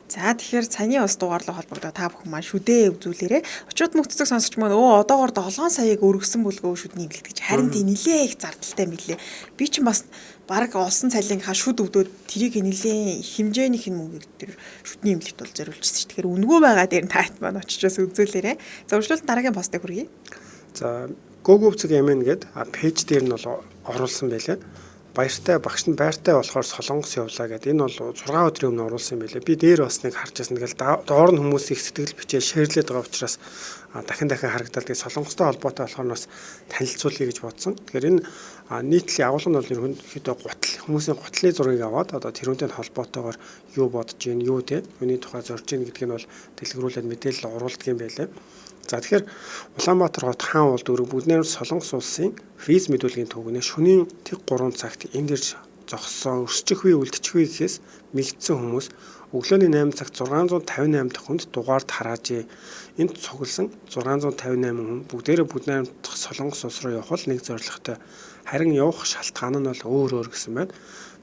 [SPEAKER 2] За тэгэхээр саяны бас дугаарлаа холбогдоод та бүхэн маань шүдээ үзүүлээрэ. Очоод мөгцөг сонсогч маань одоогоор 7 саяыг өргөсөн бүлгөө шүдний эмнэлэг гэж харин тийм нилээ их зардалтай мэлээ. Би ч бас баг олсон цалингийнхаа шүд өвдөөд тэрийг нилээ хэмжээнийх нь мөнгөийг тэр шүдний эмнэлэгт бол зориулчихсан шүү. Тэгэхээр үнгөө байгаа дээр тайт маань очиж бас үзүүлээрэ. За үргэлжлүүлэн дараагийн постыг хүргэе.
[SPEAKER 4] За Гогөвцөг MN гэдэг пэйж дээр нь бол оруулсан байлаа. Баяртай багш нь байртай болохоор Солонгос явлаа гэдэг. Энэ бол 6 өдрийн өмнө оруулсан юм байлээ. Би дээр бас нэг харж байсан. Тэгэл доор нь хүмүүс их сэтгэл бичээ шеэрлээд байгаа учраас дахин харагдаад тэгээ Солонгостой холбоотой болохоор бас танилцуулъя гэж бодсон. Тэгэхээр энэ нийтлэлийн агуулга нь бол ерөнхийдөө хүмүүсийн гутлын зургийг аваад одоо тэрүүнтэй холбоотойгоор юу бодож гин юу те юуны тухай зорж гин гэдгийг нь бол дэлгэрүүлээд мэдээлэл оруулдаг юм байлээ. За тэгэхээр Улаанбаатар хот хаан бол дөрөв бүгднээр Солонгос улсын виз мэдүүлгийн төвгнээ шөнийн тэг 3 цагт энд ирж зогссон өрсчих үе үлдчих үе гэхээс мэгдсэн хүмүүс өглөөний 8 цагт 658 дахь хүнд дугаард хараажээ. Энд цугласан 658 хүн бүгднээр Солонгос улс руу явах нэг зорилготой. Харин явах шалтгаан нь бол өөр гэсэн байна.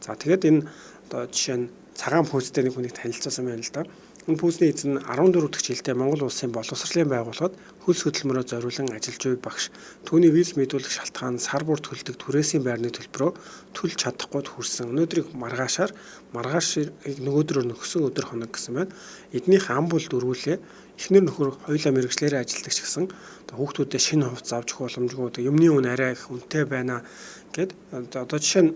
[SPEAKER 4] За тэгээд энэ одоо жишээ нь цагаан пүүстэй нэг хүнийг танилцуулсан байна л да. Энэ пүүсний эзэн 14 дахь жилдээ Монгол улсын боловсролын байгууллагад хөлс хөдөлмөрөөр зориулан ажиллаж буй багш. Түүний виз мэдүүлэх шалтгаан сар бүр төлдөг түрээсийн байрны төлбөрөө төлж чадахгүй хүрсэн. Өнөөдрийг маргаашаар маргаашийг нөгөөдрөөр нөхсөн өдөр хоног гэсэн байна. Эднийх ам бол дөрвүүлээ. Эхнэр нөхөр хоёулаа мэрэгчлэрээ ажилладаг ч гэсэн хүүхдүүдэд шинэ хувцас авч өгөх боломжгүй. Юмны үн арай их үнэтэй байна гэд одоо жишээ нь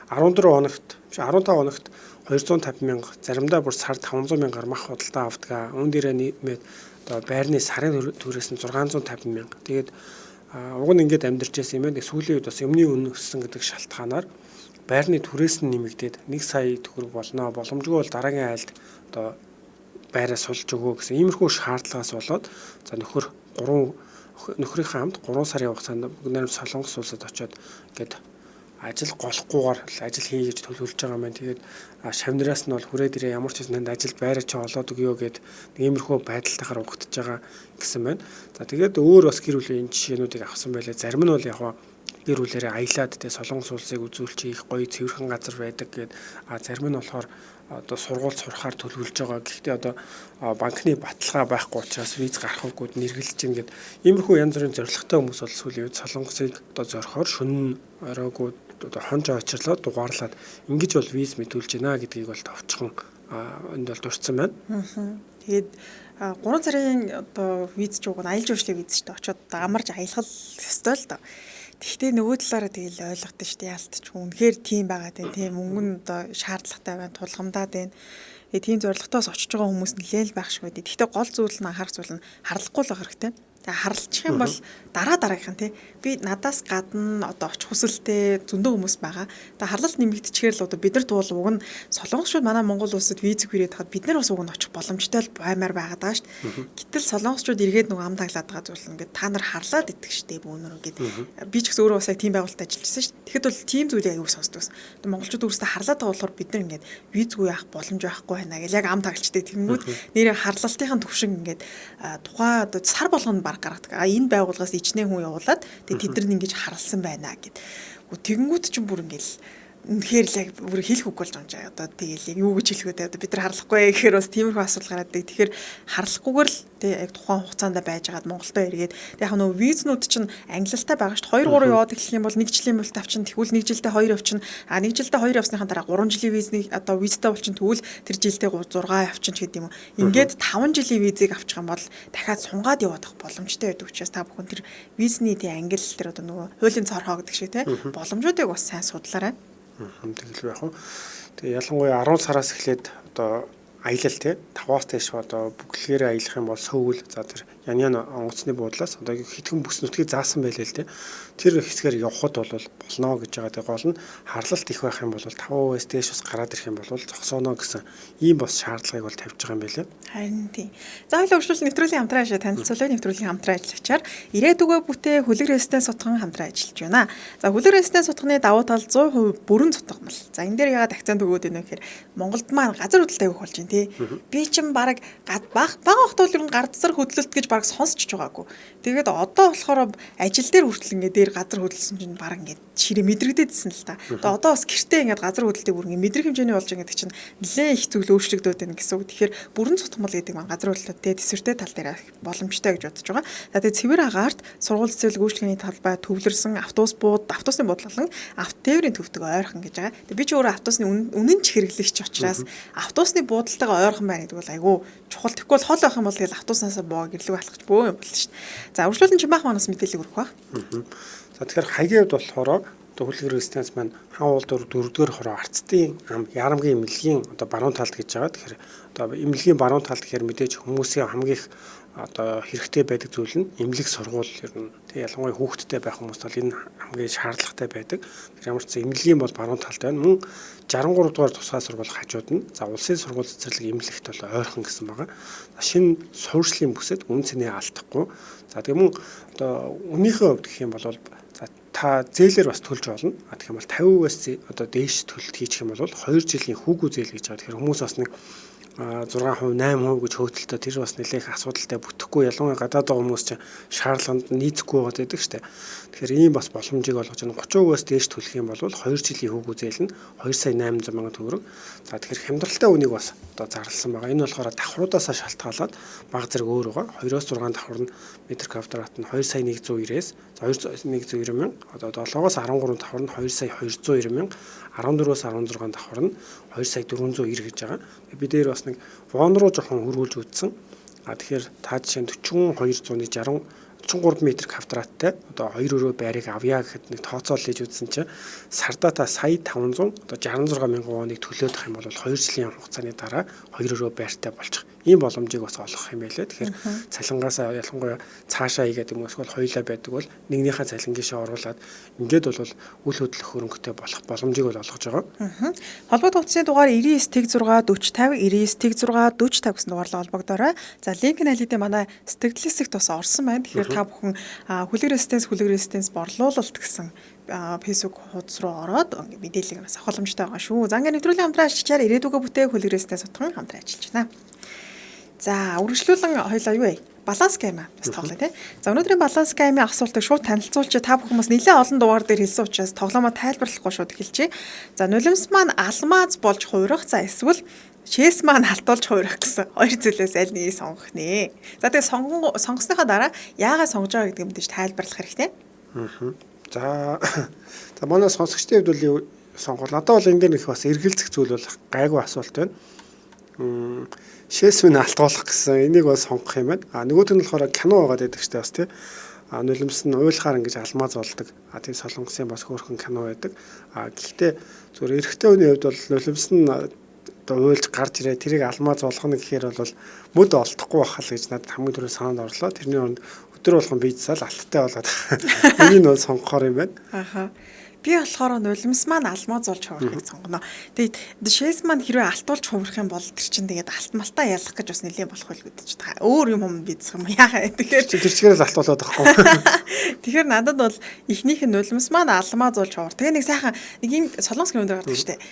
[SPEAKER 4] 14 хоногт 15 хоногт 250 мянга, заримдаа бүр сард 500 мянгаар мах худалдаа авдаг. Үүн дээрээ нэмээд одоо байрны сарын түрээс нь 650 мянга. Тэгээд уг нь ингээд амьдарч байсан юм байна. Сүүлийн үед бас юмны үн өссөн гэдэг шалтгаанаар байрны түрээс нь нэмэгдээд 1 сая төгрөг болно. Боломжгүй бол дараагийн айлд одоо байраа сулж өгөө гэсэн иймэрхүү шаардлагаас болоод за нөхрийнхээ хамт 3 сарын хугацаанд бүгд Солонгос улсад очиод ингээд ажил голохгүйгээр ажил хий гэж төлөвлөж байгаа юм байна. Тэгээд шавнараас нь бол хүрээд ирээ ямар ч юм танд ажил байраа чи олоод өгөө гэд нэг иймэрхүү байдалтайгаар угтаж байгаа гэсэн байна. За тэгээд өөр бас гэр бүлийн жишээнүүдийг авсан байлаа. Зарим нь бол яг гэр бүлэрээ аялаад тэ Солонгос улсыг үзүүлчих их гоё цэвэрхэн газар байдаг гэд зарим нь болохоор одоо сургууль сурахаар төлөвлөж байгаа. Гэхдээ одоо банкны баталгаа байхгүй учраас виз гаргахгүйд нэргэлж чинь гэд иймэрхүү янз бүрийн зорилготой хүмүүс бол сүүлийн үед Солонгосыг одоо зорихоор шөнө оройгүй одоо хонж очирлоо дугаарлаад ингэж бол виз мэдүүлж байна гэдгийг бол товчхон энд бол дурдсан байна.
[SPEAKER 2] Тэгээд 3 сарын одоо виз ч уг нь аялал жуулчлалын виз ч очиод амарч аялах ёстой л доо. Тэгэхдээ нөгөө талаараа тэгэл ойлгохтой шүү дээ. Яалтч үнэхээр тийм байгаа тийм мөнгө нь одоо шаардлагатай байна, тулгамдаад байна. Тийм зорилготоос очиж байгаа хүмүүс нэлээд л байх шиг байдаг. Тэгэхдээ гол зүйл нь анхаарах зүйл нь харлахгүй л байх хэрэгтэй. Тэгээ харлчих юм бол дараагийнхан тий би надаас гадна одоо очих хүсэлтэй зөндөө хүмүүс байгаа. Тэгээ харлалт нэмэгдчихээр л одоо бид нар туул уг нь солонгосчууд манай Монгол улсад виз хүрээд хаад бид нар бас уг нь очих боломжтой л баймаар байгаа даа шүү дээ. Гэтэл солонгосчууд эргээд нөгөө ам таглаад байгаа зүйл ингээд та нар харлаад идэх шүү дээ бөөнөрөө гээд би ч гэсэн өөрөө бас яг тийм байгууллагад ажиллаж байсан шүү дээ. Тэгэхэд бол тийм зүйлийг аягүй сонсдог байсан. Монголчууд өөрсдөө харлаад байгаа болохоор бид нар ингээд визгүй яах боломж байхгүй байна гэж яг ам таглчтэй. Тэнгүүд нэрээ харлалтын төвшин ингээд тухайн одоо сар болгоно гаргадаг. Энэ байгууллагаас ичнээ хүн явуулаад тэгээд тэд нар ингэж харлсан байна гэд. Тэгэнгүүт ч бүр ингээл үнэхээр л яг бүр хэлэх үгүй болж байгаа юм чи. Одоо тэгэл яг юу гэж хэлэх вэ? Одоо бид нар харлахгүй гэхээр бас тиймэрхүү асуудал гараад байдаг. Тэгэхээр харлахгүйгээр л тэг яг тухайн хугацаанд байж байгаад Монголдо эргээд тэг яг нөгөө визнүүд чинь ангилалтай байгаа шүү дээ. 2 3 яваад эхлэх юм бол 1 жилийн мөлт авчин тэгвэл 1 жилдээ 2 явчин. 1 жилдээ 2 явсныхаа дараа 3 жилийн визний одоо визтэй болчин тэгвэл тэр жилдээ 6 явчин ч гэдэг юм уу. Ингээд 5 жилийн визийг авчих юм бол дахиад сунгаад явах боломжтой байдаг учраас та бүхэн тэр визний тэг ангилал тэр одоо нөгөө хуулийн цорхоо гэдэг шиг те боломжуудыг бас сайн судлаарай.
[SPEAKER 4] Тэгэл байх уу. Тэгээ ялангуяа 10 сараас эхлээд одоо аялал тий 5-аас дээш одоо бүглэгээр аялах юм бол сөвөл за тэр ян онгоцны буудлаас одоо хитгэн бүс нутгийг заасан байлээ л тий. Тэр хэсгээр явхад бол болно гэж байгаа. Тэгээ гол нь харлалт их байх юм бол 5%-аас дээш бас гараад ирэх юм бол зогсооно гэсэн ийм бас шаардлагыг бол тавьж байгаа юм байлээ.
[SPEAKER 2] Харин тийм. За хоёул өршөөлт нэвтрүүлгийн хамтран ажиллаж танилцуулъя. Нэвтрүүлгийн хамтран ажиллагчаар ирээдүгөө бүтээ хөлөг резиденс сутган хамтран ажиллаж байна. За хөлөг резиденс сутганы давуу тал 100% бүрэн сутгамал. За энэ дээр яагаад акцент өгөөд байна вэ гэхээр Монголд маань газар хөдлөлт авих болж байна тий. Би чинь баг бага хот бол гардсар хөдлөлт гэж баг сонсч байгаагүй. Тэгээд одоо болохоор ажил дээр хүртэл ингээд дээр газар хөдлөсөн чинь баг ингээд ширээ мэдрэгдээдсэн л та. Тэгээд одоо бас гэртээ ингээд газар хөдлөлтийг бүр ингээд мэдрэх хэмжээний болж байгаа гэдэг чинь нэлээ их зүйл өөрчлөгдөд байна гэсэн үг. Тэгэхээр бүрэн сутгамал гэдэг маань газар хөдлөлт тий төсвөртэй тал дээр боломжтой гэж бодож байгаа. За тэгээд цэвэр агаарт сургууль цэцэрлэг үйлчлэгээний талбай төвлөрсөн автобусны буудлын автотээврийн төвдөг ойрхон гэж байгаа. Тэгээд би ч өөрөө автобусны үнэн ч хэрэглэгч учраас автобусны буудалтайгаа ойрхон байна гэдэг бол айгүй чухал. Тэгэхгүй бол хол байх юм бол тэгэл автобуснаас боо гэрлэг алхаж бөө юм болно шүү дээ. За урьдчилан Чимбах манаас мэдээлэл өргөх баг.
[SPEAKER 4] За тэгэхээр хаягийн хувьд болохоор хөлөг резиденс маань хаан уул 4-р хороо арцдын ярамгийн эмнэлгийн одоо баруун талд гэж байгаа. Тэгэхээр одоо эмнэлгийн баруун талд гэхээр мэдээж хүмүүсийн хамгийн их одоо хэрэгтэй байдаг зүйл нь эмнэлэг сургууль ер нь тэг ялангуяа хүүхэдтэй байх хүмүүст бол энэ хамгийн шаардлагатай байдаг. Тэр ямар ч эмнэлгийн бол баруун талд байна. Мөн 63 дугаар тусгай сургууль хажууд нь за улсын сургууль цэцэрлэг эмнэлэгт бол ойрхон гэсэн байгаа. Шинэ суурьшлийн бүсэд үн цэнээ алдахгүй. За тэгээ мөн одоо үнийхээ хувьд гэх юм бол за та зээлээр бас төлж болно. Гэх юм бол 50%-аас одоо дээш төлөлт хийчих юм бол 2 жилийн хүүгүү зээл гэж байгаа. Тэгэхээр хүмүүс бас нэг 6%, 8% гэж хөөцөлтөө тэр бас нэлээх асуудалтай бүтэхгүй ялангуяа гадаад хүмүүс чинь шаардлаганд нийцэхгүй байгаа гэдэг шүү дээ. Тэгэхээр ийм бас боломжийг олгож байна. 30%-аас дээш төлөх юм бол 2 жилийн хүүгүү зээл нь 2,800,000 төгрөг. За тэгэхээр хямдралтай үнийг бас одоо зарласан байгаа. Энэ болохоор давхруудаасаа шалтгаалаад баг зэрэг өөр байгаа. 2-6 давхар нь метр квадрат нь 2,190-ээс 2,190,000 одоо 7-оос 13 давхар нь 2,290,000 14-өөс 16 давхар нь 2,490 гэж байгаа. Бид дээр бас нэг вон руу жоохон хөрвүүлж үтсэн. Тэгэхээр та жишээ нь 43 метр квадраттай одоо 2 өрөө байрыг авъя гэхэд нэг тооцоол хийж үзсэн чинь сардаа та сая 500 одоо 66,000 воныг төлөөд авах юм бол 2 жилийн хугацааны дараа 2 өрөө байртай болчих. Ийм боломжийг бас олгох юм байлээ. Тэгэхээр цалингаасаа ялангуяа цаашаа хийгээд юм эсвэл хоёулаа байдаг бол нэгнийхээ цалингийнхаа оруулаад ингээд бол үл хөдлөх хөрөнгөтэй болох боломжийг бол олгож байгаа.
[SPEAKER 2] Холбогдох утасны дугаар 99.6 40 50 99.6 40 50 гэсэн дугаарлаа холбогдоорой. За линк нь аль хэдийн манай сэтгэл хэсэгт бас орсон байна. Тэгэхээр та бүхэн хүлэг резиденс борлуулалт гэсэн Facebook хуудас руу ороод мэдээллийг бас авах боломжтой байгаа шүү. За ингээд нэвтрүүлгийн хамтран ажиллачаар ирээдүгөө бүтээх хүлэг резиденс утган хамтран ажиллаж байна. За үргэлжлүүлэн хоёлаа юу вэ? Баланс гейм бас тоглоё тий. За өнөөдрийн баланс геймийн асуултыг шууд танилцуулчих. Та бүхэн бас нэлээд олон дугаар дээр хэлсэн учраас тоглоомоо тайлбарлахгүй шууд эхэлчихье. За нулимс маань алмаз болж хуурах. За эсвэл шээс маань халтуулж хуурах гэсэн хоёр зүйлээс аль нэгийг сонгох нэ. За тэгээ сонгосныхаа дараа яагаад сонгож байгаа гэдгийг мэдээж тайлбарлах хэрэгтэй.
[SPEAKER 4] За манай сонсогчдын хувьд бол сонгол. Надад бол энэ дээр их бас эргэлзэх зүйл бол гайгүй асуулт байна. Шээс минь алтгуулах гэсэн энийг бол сонгох юм байна. Нөгөөт нь болохоор кино байгаад байдаг штэ бас тий. Нулимс нь уйлахаар ингэж алмаз болдог. Тийм солонгосын бас хөөрхөн кино байдаг. Гэхдээ зүгээр эрэгтэй хүний хувьд бол нулимс нь одоо уйлж гарч ирээ тэрийг алмаз болгоно гэхээр бол мөд олдохгүй байхал гэж надад хамгийн түрүү санаанд орлоо. Тэрний оронд өдөр болгон бийцсаал алттай болоод энийг нь бол сонгохоор юм байна.
[SPEAKER 2] Би болохоор нулимс маань алмаз болж хуурахыг сонгоно. Тэгээд шээс маань хэрвээ алтуулж хуурах юм бол тэр чинь тэгээд алтмалтаа ялах гэж бас нэлээд болох байл гэдэг чинь өөр юм бийцэх юм яа. Тэгэхээр
[SPEAKER 4] тэр чигээрээ л алтуулаад байхгүй.
[SPEAKER 2] Тэгэхээр надад бол ихнийх нь нулимс маань алмаз болж хуур. Тэгээ нэг сайхан нэг юм солонгос юм дээр гардаг штэ.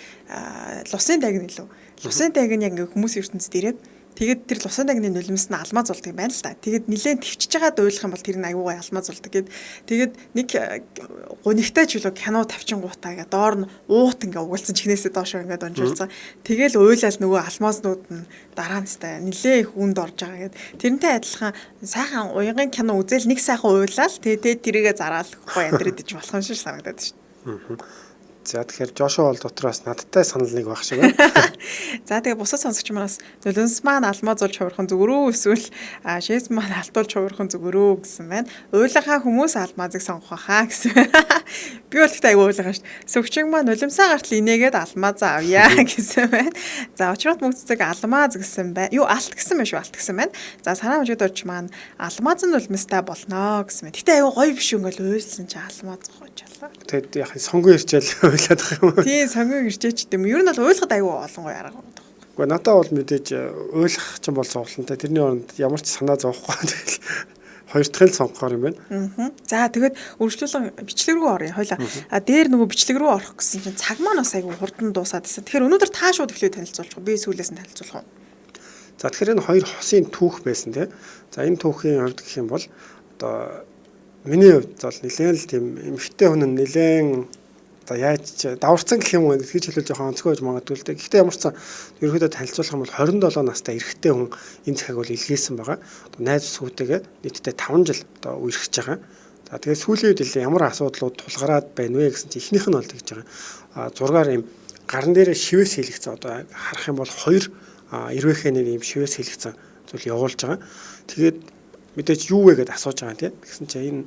[SPEAKER 2] Лусын дагн илүү. Лусын дагн яг ингээ хүмүүс ертөнцид ирээд тэгээд тэр лусан дагны нулимс нь алмаз болдог юм байна л да. Тэгээд нилээн твчж байгаа дуйлах юм бол тэр нь аюугаа алмаз болдог. Тэгээд нэг гунигтай ч үлээ кино тавьчингуудаа ингээ доор нь уут ингээ угалцсан чихнээсээ доошоо ингээ донжуулсан. Тэгэл уйлал нөгөө алмазнууд нь дараа нь стай нилээ их үнд орж байгаа гэд. Тэрнтэй адилхан сайхан уянгын кино үзэл нэг сайхан уйлал тэгээд тэрийгэ зараал гоо амьдрээд иж болох юм шиг санагдаад шүү.
[SPEAKER 4] За тэгэхээр Жошуа бол дотроос надтай санал нэг байх шиг байна.
[SPEAKER 2] За тэгээ бусад сонсогч манаас нулимс маань алмаз болж хуурхан зүгөрөө эсвэл шээс маань алтуулж хуурхан зүгөрөө гэсэн байна. Уйлахаа хүмүүс алмазыг сонгох хаа гэсэн. Би бол тэгтээ аягүй уйлахаа шүү. Сөвчинг маань нулимсаа гартал инээгээд алмазаа авъя гэсэн байна. За очрот мөгцөг алмаз гэсэн байна. Юу алт гэсэн байна шүү, алт гэсэн байна. За санаа мужид орч маань алмаз нь нулимстай болно гэсэн байна. Тэгтээ аягүй гоё биш ингээл уйлсан чи алмаз гоочлаа.
[SPEAKER 4] Тэгэд яг сонгон ирчээл уйлаад байгаа юм.
[SPEAKER 2] Тийм сонгон ирчээч гэдэм. Ер нь бол уйлахад аягүй олон гоё арга байна.
[SPEAKER 4] Гэхдээ надад бол мэдээж уйлах ч юм бол зовлонтой. Тэрний оронд ямар ч санаа зовхгүй. Тэгэл хоёр дахь нь сонгохоор юм байна.
[SPEAKER 2] За тэгээд үргэлжлүүлэн бичлэг рүү оръё. Хойлоо. Дээр нөгөө бичлэг рүү орох гэсэн чинь цаг маань бас аягүй хурдан дуусаад байсан. Тэгэхээр өнөөдөр та шууд эхлээд танилцуулчих. Би сүүлээс нь танилцуулах уу.
[SPEAKER 4] За тэгэхээр энэ хоёр хосын түүх байсан тий. За энэ түүхийн хувьд гэх юм бол одоо миний хувьд бол нэлээд л тийм эмхтэй хүн нь нэлээд одоо яаж даварцсан гэх юм уу гэж хэлэл жоохон онцгой байж магадгүй л дээ. Гэхдээ ямар ч сан ерөөдөө танилцуулах юм бол 27 настай эрэгтэй хүн энэ цагийг бол илгээсэн байгаа. Одоо найз сүүтэйгээ нийтдээ 5 жил одоо үерхэж байгаа. За тэгээд сүүлийн үед ямар асуудлууд тулгараад байна вэ гэсэн чинь эхнийх нь бол тэгж байгаа. Зургаар юм гарн дээрээ шивээс хийлгэсэн одоо харах юм бол 2 эрвэхэнээр юм шивээс хийлгэсэн зүйл явуулж байгаа. Тэгээд мэдээж юу вэ гэдээ асууж байгаа тийм. Тэгсэн чинь энэ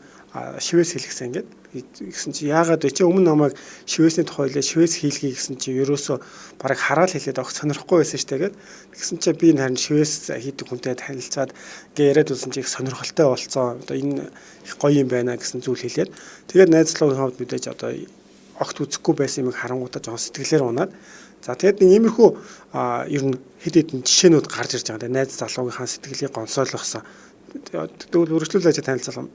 [SPEAKER 4] шивээс хийлгэсэн ингээд Гэсэн чи яагаад вэ? Чи өмнө намайг шивээсний тухайлаа шивээс хийлгий гэсэн чи ерөөсөө бараг хараал хэлээд авах сонирхгүй байсан шүү дээ. Тэгсэн чи би харин шивээс хийдэг хүнтэй танилцаад ингээ яриад үзсэн чи их сонирхолтой болцсон. Одоо энэ их гоё юм байна гэсэн зүйл хэлээд тэгээд найзлуугийн хувьд мэдээж одоо огт үзэхгүй байсан юмыг харангуудаа жоохон сэтгэлээр унаад за тэгээд нэг иймэрхүү ер нь хэд хэдэн жишээнүүд гарч ирж байгаа. Найз залуугийнхаа сэтгэлийг гонсойлгосон. Тэгвэл үргэлжлүүлж танилцуулсан.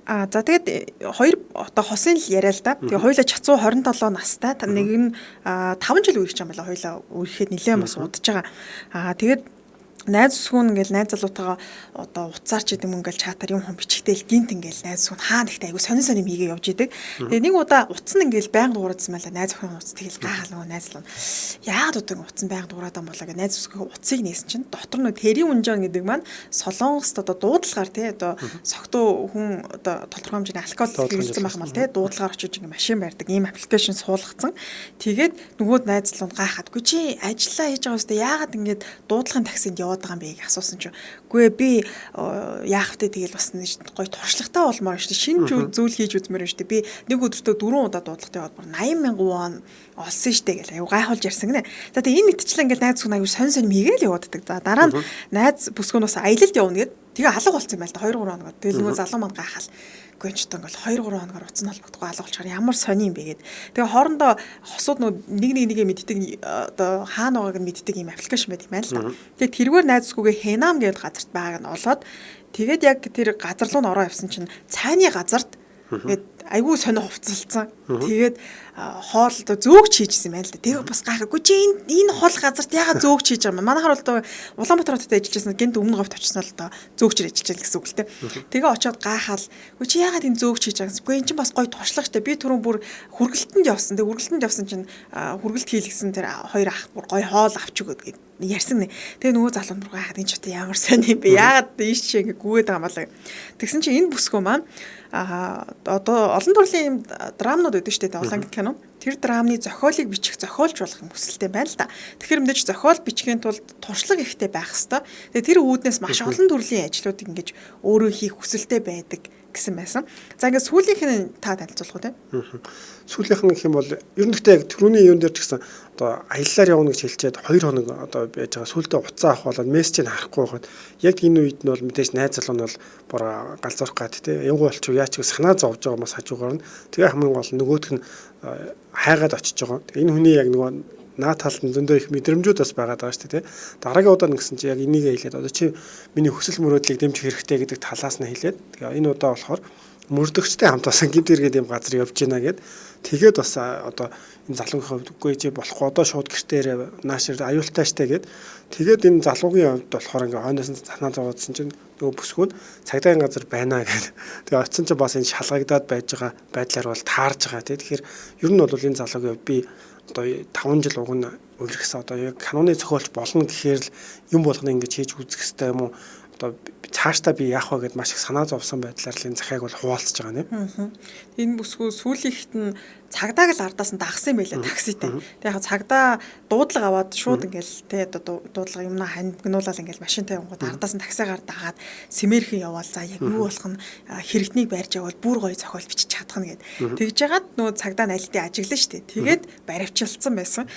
[SPEAKER 2] За тэгээд хоёр одоо хосын л яриа л да. Тэгээ хоёулаа чацуу 27 настай. Нэг нь 5 жил үргэлж байгаа юм байна. Хоёулаа үргэлжлэхэд нэлээд бас удаж байгаа. Тэгээд найз сүхүүн ингээл найз залуутайгаа одоо уцаар ч гэдэг юм ингээл чатаар юм бичгтэйл гинт ингээл найз сүхүүн хаа нэгтэй айгу сонин хийгээ явж идэг. Тэгээ нэг удаа утас нь ингээл байнга дуурайсан байла найз зөвхөн утас тэгэл гахал найз л яагаад удаан утас нь байнга дуурайд юм болоо гэ найз зөвхөн утсыг нээсэн чинь дотор нь тэрийн унжаан гэдэг маань солонгост одоо дуудлагаар тий одоо согтуу хүн одоо толторхой хэмжээний алкол хэрэглэсэн байх юм бол тий дуудлагаар очиж ингээл машин барьдаг ийм аппликейшн суулгацсан. Тэгээд нөгөө найз л гахаад үгүй чи ажиллаа хийж байгаа үстэй яагаад ингээд дуудлагын таксинд байгаа юм бэ гэж асуусан чинь үгүй би яах вэ тэгэл бас гоё туршлагатай болмоор шүү дээ шинэ зүйл хийж үзмээр шүү дээ би нэг өдөртөө 4 удаа дуудлагатай яваад бүр 80,000 вон олсон шүү дээ гэл аюу гайхуулж ярьсан гинэ. За тэгээ энэ мэтчлэн ингээл найз хүн аюу сонь хийгээл явааддаг. За дараа нь найз бүсгүүнээс аялалд явна гэд тэгээ алга болсон юм байл та 2-3 хоног. Тэгэл нөгөө залуу маань гайхал гэнч одоо ингээл 2-3 хоногор утас нь холбогдохгүй алга болчихоор ямар сони юм бэ гэд. Тэгээ хоорондоо хосууд нэгээ мэддэг одоо хаана байгааг нь мэддэг юм аппликейшн байт юм байна л та. Тэгээ тэргээр найзсгүйгээ Хэнам гэдэг газарт байгааг нь олоод тэгээд яг тэр газар руу н ороо явсан чинь цайны газарт гээд айгүй сонио хувцалцсан. Тэгээд хоол одоо зөөгч хийжсэн юм байна л да. Тэгээ бас гайхаггүй чи энэ хоол газарт ягаад зөөгч хийж байгаа юм. Манайхаар бол Улаанбаатар хотод ажиллаж байсан гэнт өмнө говьт очсон л доо зөөгчөр ажиллаж гэсэн үг л те. Тэгээ очиод гайхаал. Үгүй чи ягаад энэ зөөгч хийж байгаа юм. Үгүй эн чинь бас гоё туршлагатай. Би түрүүн бүр хүргэлтэнд явсан. Тэгээ хүргэлтэнд явсан чинь хүргэлт хийлгсэн тэр хоёр ах бүр гоё хоол авч өгöd гэд ярьсан нэ. Тэгээ нөгөө залуу бүр гайхаад энэ ч одоо ямар сони юм бэ. Ягаад ийш чи ингэ гүгээд байгаа юм болоо. Тэгсэн чи энэ бүсгүй маань одоо олон төрлийн юм драмнууд өгдөө штэ улаан кино. Тэр драмны зохиолыг бичих зохиолч болох юм хүсэлтэй байна л да. Тэгэхээр мэдээж зохиол бичихын тулд туршлага ихтэй байх хэвээр. Тэгээ тэр үүднээс маш олон төрлийн ажлуудыг ингэж өөрөө хийх хүсэлтэй байдаг гэсэн байсан. За ингээд сүүлийнх нь та танилцуулах уу те?
[SPEAKER 4] Сүүлийнх нь гэх юм бол ер нь гэхдээ яг түрүүний юун дээр ч гэсэн одоо аяллаар явна гэж хэлчихэд 2 хоног одоо байж байгаа сүүлдээ уцаа авах болоод мессежийг харахгүй байхад яг энэ үед нь бол мэдээж найз залуу нь бол бүр галзуурах гад те янгуу болчих яач санаа зовж байгаа мас хажуугаар нь тэгээ хамгийн гол нөгөөх нь хайгаад очиж байгаа. Энэ хүний яг нөгөө наа талд нь зөндөө их мэдрэмжүүд бас байгаад байгаа шүү дээ. Дараагийн удаа нэгсэн чи яг энийг хэлээд одоо чи миний хүсэл мөрөөдлийг дэмжих хэрэгтэй гэдэг талаас нь хэлээд тэгээ энэ удаа болохоор мөрдөгчтэй хамт басан гид иргэд юм газар явж гинэ гэд тэгээд бас одоо энэ залуугийн хувьд үгүй чи болохгүй одоо шууд гэртээр наашир аюултай штэ гэд тэгээд энэ залуугийн хувьд болохоор ингээ хойноос нь санаа зовоодсон чинь нөгөө бүсгүүд цагдаагийн газар байна гэд тэгээд очсон чи бас энэ шалгагдаад байж байгаа байдлаар бол таарж байгаа тий. Тэгэхээр ер нь бол энэ залуугийн хувьд би одоо 5 жил уг нь өвлөхсөн одоо яг каноны зохиолч болно гэхээр л юм болгоно ингэж хийж үзэх хэрэгтэй юм уу одоо цаашдаа би яах вэ гэд маш их санаа зовсон байдлаар л энэ захиаг бол хуваалцж байгаа нэ.
[SPEAKER 2] Энэ бүсгүй сүүлийнхэд нь цагдааг л ардаас нь дагсан юм байлаа такситай. Тэгээ яг цагдаа дуудлага аваад шууд ингээл те одоо дуудлага юмнаа хангинуулаад ингээл машинтай явгууд ардаас нь таксигаар дагаад Сэмэрхэн яваал за яг юу болох нь хэрэгтнийг барьж явал бүр гоё зохиол бичиж чадах нь гэд. Тэгж жагаад нөгөө цагдаа найлтыг ажиглана штэ. Тэгээд баривчилсан байсан.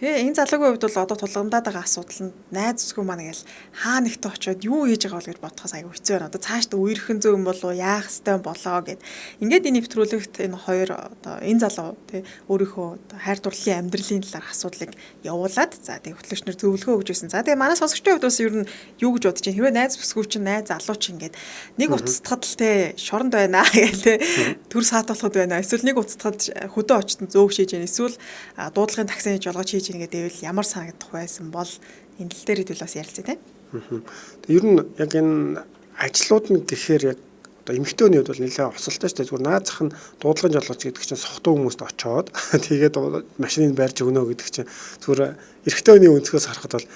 [SPEAKER 2] Энэ залуугийн хувьд бол одоо тулгамдаад байгаа асуудал нь найз зөвхөн маань ингээл хаа нэгтээ очиод юу хийж байгаа бол гэж бодохоос аягүй хэцүү байна. Одоо цаашдаа үерхэн зөө юм болов яах ёстой болоо гэд. Ингээд энэ нэвтрүүлэгт энэ хоёр одоо энэ залуу тий өөрийнхөө хайр дурлалын амьдралын талаар асуудлыг явуулаад за тий хөтлөгчнөр зөвлөгөө өгж байсан. За тэгээ манай сонсогчдын хувьд бас ер нь юу гэж бодож байна. Хэрвээ найз бүсгүй чинь найз залуу чинь ингээд нэг уцтахад л тий шоронд байна гэл тий төр саатуулахад байна. Эсвэл нэг уцтахад хөдөө очтон зөөгш хийж байна. Эсвэл дуудлагын таксинд жолгож хийж ингээд ямар санагдах байсан бол энэ тал дээр хэдүүл бас ярилцъя тийм.
[SPEAKER 4] Ер нь яг энэ ажлууд нь гэхээр яг одоо эмэгтэйний хувьд бол нэлээд осолтой шүү дээ. Зүгээр наад зах нь дуудлагын жолооч гэдэг чинь сохтуу хүмүүст очоод тэгээд машиныг барьж өгнө гэдэг чинь зүгээр эрэгтэйний өнцгөөс харахад бол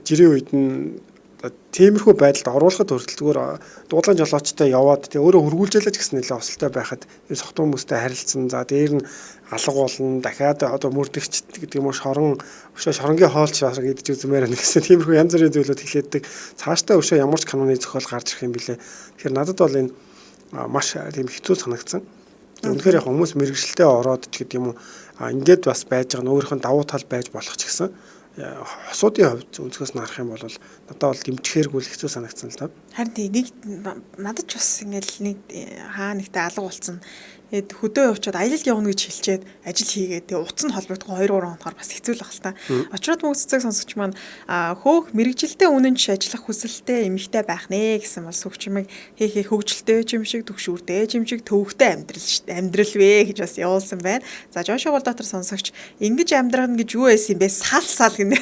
[SPEAKER 4] жирийн үед нь тиймэрхүү байдалд оруулахад хүртэл зүгээр дуудлагын жолоочтой яваад тэгээ өөрөө хөргүүлжээлэж гэсэн нэлээд осолтой байхад энэ сохтуу хүмүүстэй харилцсан. За дээр нь алга болно. Дахиад одоо мөрдөгч гэдэг юм уу шоронгийн хоолч гэдэж үзмээр байна гэсэн тиймэрхүү янз бүрийн зүйлүүд хэлээддэг. Цаашдаа өшөө ямар ч каноны зохиол гарч ирэх юм бэлээ. Тэгэхээр надад бол энэ маш тийм хэцүү санагдсан. Үнэхээр яг хүмүүс мэрэгжилтэд ороод ч гэдэг юм уу ингээд бас байж байгаа нь өөрийнх нь давуу тал байж болох ч гэсэн хосуудын хувьд өнцгөөс нь харах юм бол надад бол дэмжихээргүй л хэцүү санагдсан л та.
[SPEAKER 2] Харин тийм нэг надад ч бас ингээл нэг хаа нэгтэй алга болсон. Тэгээд хөдөө явчаад аялалд явна гэж хэлчихэд ажил хийгээд тэгээд утас нь холбогдох 2-3 хоногоор бас хэцүү л баг л та. Очроод мөнгө цэцэг сонсогч маань хөөх мэрэгжилтэй үнэнч ажиллах хүсэлтэй эмэгтэй байх нэ гэсэн бол сүгчмэг хээ хөгжилтэй юм шиг төгшүүртэй юм шиг төвөгтэй амьдрал вэ гэж бас явуулсан байна. За Жошуа Болдотор сонсогч ингэж амьдрах гэж юу байсан юм бэ? Сал гинэ.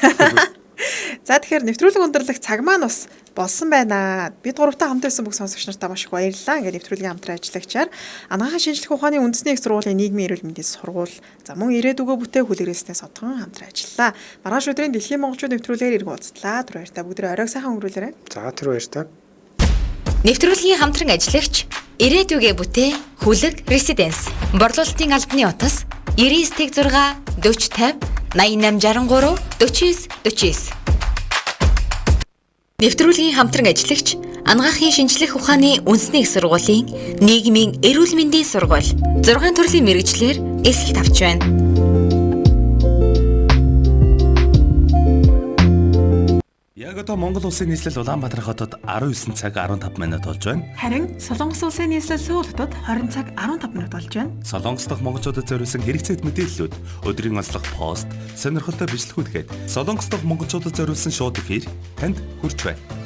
[SPEAKER 2] За тэгэхээр нэвтрүүлэг өндөрлөх цаг маань бас болсон байна. Бид гуравтаа хамт байсан бүх сонсогч нартай маш их баярлалаа. Ингээд нэвтрүүлгийн хамтран ажиллагчаар анагаахын шинжлэх ухааны үндэсний их сургуулийн нийгмийн эрүүл мэндийн сургууль за мөн ирээдүгөө бүтээх хүлээрэснээ содхон хамтран ажиллалаа. Маргааш өдрийн дэлхийн монголчууд нэвтрүүлгээр иргэн уулзлаа. Түр баяртай бүгдээ оройг сайхан өнгөрүүлээрэй.
[SPEAKER 4] За түр баяртай.
[SPEAKER 3] Нэвтрүүлгийн хамтран ажиллагч ирээдүгөө бүтээ хүлэг резиденс. Борлуулалтын албаны утас 99 6 40 50 88 63 49 49. Нэвтрүүлгийн хамтран ажиллагч анагаахын шинжлэх ухааны үндэсний их сургуулийн нийгмийн эрүүл мэндийн сургууль 6 төрлийн мэргэжлэр эсэлт авч байна.
[SPEAKER 1] Яг одоо Монгол улсын нийслэл Улаанбаатар хотод 19 цаг 15 минут болж байна.
[SPEAKER 2] Харин Солонгос улсын нийслэл Сөүл хотод 20 цаг 15 минут болж байна.
[SPEAKER 1] Солонгос дахь монголчуудад зориулсан хэрэгцээт мэдээллүүд, өдрийн онцлог пост, сонирхолтой бичлэгүүдгээд Солонгос дахь монголчуудад зориулсан шууд эфир танд хүрч байна.